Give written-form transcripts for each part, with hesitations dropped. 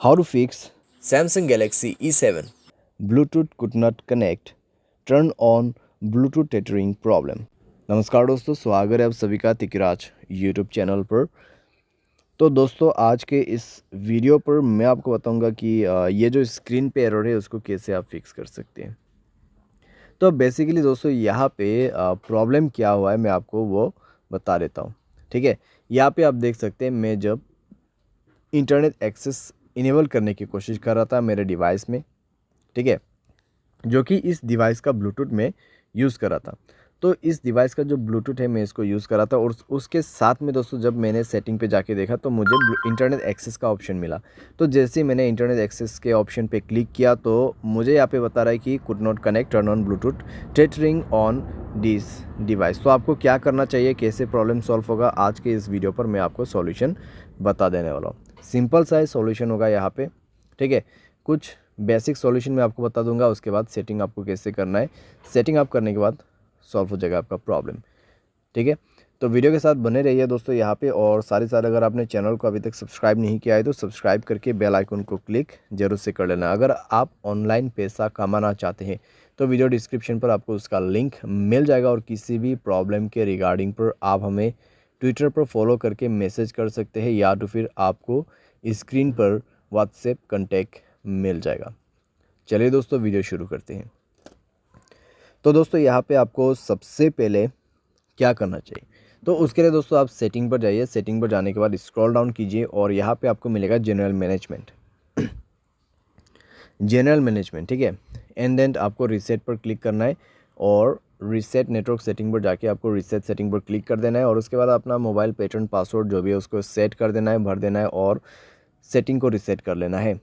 How to fix Samsung Galaxy E7. Bluetooth could not connect, turn on Bluetooth tethering problem। नमस्कार दोस्तों, स्वागत है आप सभी का तिकराज यूट्यूब चैनल पर। तो दोस्तों आज के इस वीडियो पर मैं आपको बताऊंगा कि ये जो स्क्रीन पे एरर है उसको कैसे आप फिक्स कर सकते हैं। तो बेसिकली दोस्तों यहाँ पे प्रॉब्लम क्या हुआ है मैं आपको वो बता देता हूँ। ठीक है, यहाँ पे आप देख सकते हैं मैं जब इंटरनेट एक्सेस इनेबल करने की कोशिश कर रहा था मेरे डिवाइस में, ठीक है, जो कि इस डिवाइस का ब्लूटूथ में यूज़ कर रहा था। तो इस डिवाइस का जो ब्लूटूथ है मैं इसको यूज़ कर रहा था और उसके साथ में दोस्तों जब मैंने सेटिंग पे जाके देखा तो मुझे इंटरनेट एक्सेस का ऑप्शन मिला। तो जैसे ही मैंने इंटरनेट एक्सेस के ऑप्शन पे क्लिक किया तो मुझे यहाँ पे बता रहा है कि could not connect, turn on Bluetooth tethering on this device. तो आपको क्या करना चाहिए, कैसे प्रॉब्लम सॉल्व होगा, आज के इस वीडियो पर मैं आपको सॉल्यूशन बता देने वाला हूँ। सिंपल सा सॉल्यूशन होगा यहाँ पे, ठीक है। कुछ बेसिक सॉल्यूशन मैं आपको बता दूंगा, उसके बाद सेटिंग आपको कैसे करना है। सेटिंग आप करने के बाद सॉल्व हो जाएगा आपका प्रॉब्लम, ठीक है। तो वीडियो के साथ बने रहिए दोस्तों यहाँ पे, और सारे सारे अगर आपने चैनल को अभी तक सब्सक्राइब नहीं किया है तो सब्सक्राइब करके बेल आइकन को क्लिक जरूर से कर लेना। अगर आप ऑनलाइन पैसा कमाना चाहते हैं तो वीडियो डिस्क्रिप्शन पर आपको उसका लिंक मिल जाएगा, और किसी भी प्रॉब्लम के रिगार्डिंग पर आप हमें ट्विटर पर फॉलो करके मैसेज कर सकते हैं, या तो फिर आपको स्क्रीन पर व्हाट्सएप कॉन्टैक्ट मिल जाएगा। चलिए दोस्तों वीडियो शुरू करते हैं। तो दोस्तों यहाँ पे आपको सबसे पहले क्या करना चाहिए, तो उसके लिए दोस्तों आप सेटिंग पर जाइए। सेटिंग पर जाने के बाद स्क्रॉल डाउन कीजिए और यहाँ पे आपको मिलेगा जनरल मैनेजमेंट। जनरल मैनेजमेंट, ठीक है। एंड देन आपको रीसेट पर क्लिक करना है और रीसेट नेटवर्क सेटिंग पर जाके आपको रीसेट सेटिंग पर क्लिक कर देना है, और उसके बाद अपना मोबाइल पैटर्न पासवर्ड जो भी है उसको सेट कर देना है, भर देना है और सेटिंग को रीसेट कर लेना है,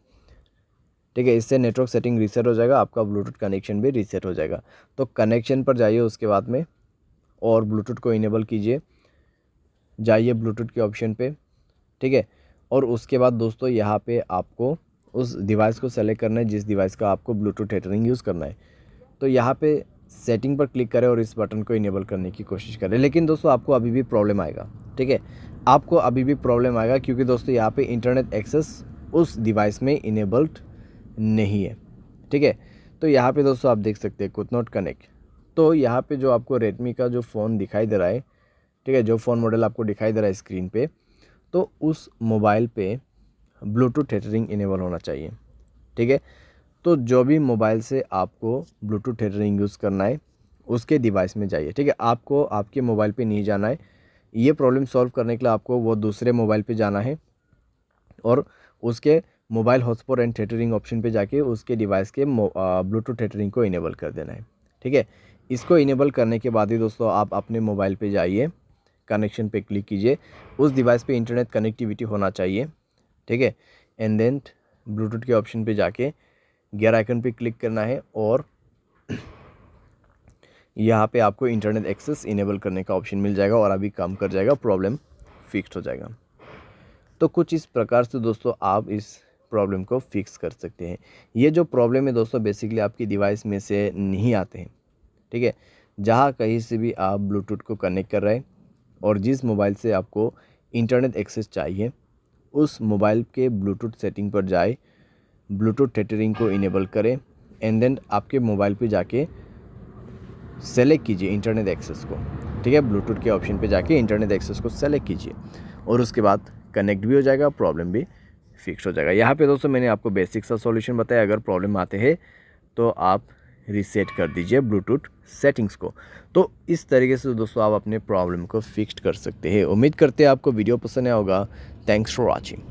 ठीक है। इससे नेटवर्क सेटिंग रीसेट हो जाएगा, आपका ब्लूटूथ कनेक्शन भी रीसेट हो जाएगा। तो कनेक्शन पर जाइए उसके बाद में और ब्लूटूथ को इनेबल कीजिए, जाइए ब्लूटूथ के ऑप्शन पे, ठीक है। और उसके बाद दोस्तों यहाँ पे आपको उस डिवाइस को सेलेक्ट करना है जिस डिवाइस का आपको ब्लूटूथ टेथरिंग यूज़ करना है। तो यहाँ पे सेटिंग पर क्लिक करें और इस बटन को इनेबल करने की कोशिश करें। लेकिन दोस्तों आपको अभी भी प्रॉब्लम आएगा, ठीक है, आपको अभी भी प्रॉब्लम आएगा, क्योंकि दोस्तों यहाँ पे इंटरनेट एक्सेस उस डिवाइस में इनेबल्ड नहीं है, ठीक है। तो यहाँ पे दोस्तों आप देख सकते हैं कुड नॉट कनेक्ट। तो यहाँ पे जो आपको रेडमी का जो फ़ोन दिखाई दे रहा है, ठीक है, जो फ़ोन मॉडल आपको दिखाई दे रहा है स्क्रीन पे, तो उस मोबाइल पे ब्लूटूथ टेथरिंग इनेबल होना चाहिए, ठीक है। तो जो भी मोबाइल से आपको ब्लूटूथ टेथरिंग यूज़ करना है उसके डिवाइस में जाइए, ठीक है। आपको आपके मोबाइल पे नहीं जाना है। ये प्रॉब्लम सॉल्व करने के लिए आपको वो दूसरे मोबाइल पे जाना है और उसके mobile hotspot and tethering option पे जाके उसके डिवाइस के ब्लूटूथ टेथरिंग को इनेबल कर देना है, ठीक है। इसको इनेबल करने के बाद ही दोस्तों आप अपने मोबाइल पे जाइए, कनेक्शन पे क्लिक कीजिए, उस डिवाइस पे इंटरनेट कनेक्टिविटी होना चाहिए, ठीक है। एंड देन ब्लूटूथ के ऑप्शन पे जाके गियर आइकन पे क्लिक करना है और यहाँ पे आपको इंटरनेट एक्सेस इनेबल करने का ऑप्शन मिल जाएगा और अभी काम कर जाएगा, प्रॉब्लम फिक्स हो जाएगा। तो कुछ इस प्रकार से दोस्तों आप इस प्रॉब्लम को फिक्स कर सकते हैं। ये जो प्रॉब्लम है दोस्तों बेसिकली आपकी डिवाइस में से नहीं आते हैं, ठीक है। जहाँ कहीं से भी आप ब्लूटूथ को कनेक्ट कर रहे हैं और जिस मोबाइल से आपको इंटरनेट एक्सेस चाहिए उस मोबाइल के ब्लूटूथ सेटिंग पर जाए, ब्लूटूथ टेथरिंग को इनेबल करें एंड देन आपके मोबाइल पे जाके सेलेक्ट कीजिए इंटरनेट एक्सेस को, ठीक है। ब्लूटूथ के ऑप्शन पे जाके इंटरनेट एक्सेस को सेलेक्ट कीजिए और उसके बाद कनेक्ट भी हो जाएगा, प्रॉब्लम भी फिक्स हो जाएगा। यहाँ पे दोस्तों मैंने आपको बेसिक सा सॉल्यूशन बताया। अगर प्रॉब्लम आते हैं तो आप रीसेट कर दीजिए ब्लूटूथ सेटिंग्स को। तो इस तरीके से दोस्तों आप अपने प्रॉब्लम को फिक्स कर सकते हैं। उम्मीद करते हैं आपको वीडियो पसंद आया होगा। Thanks for watching.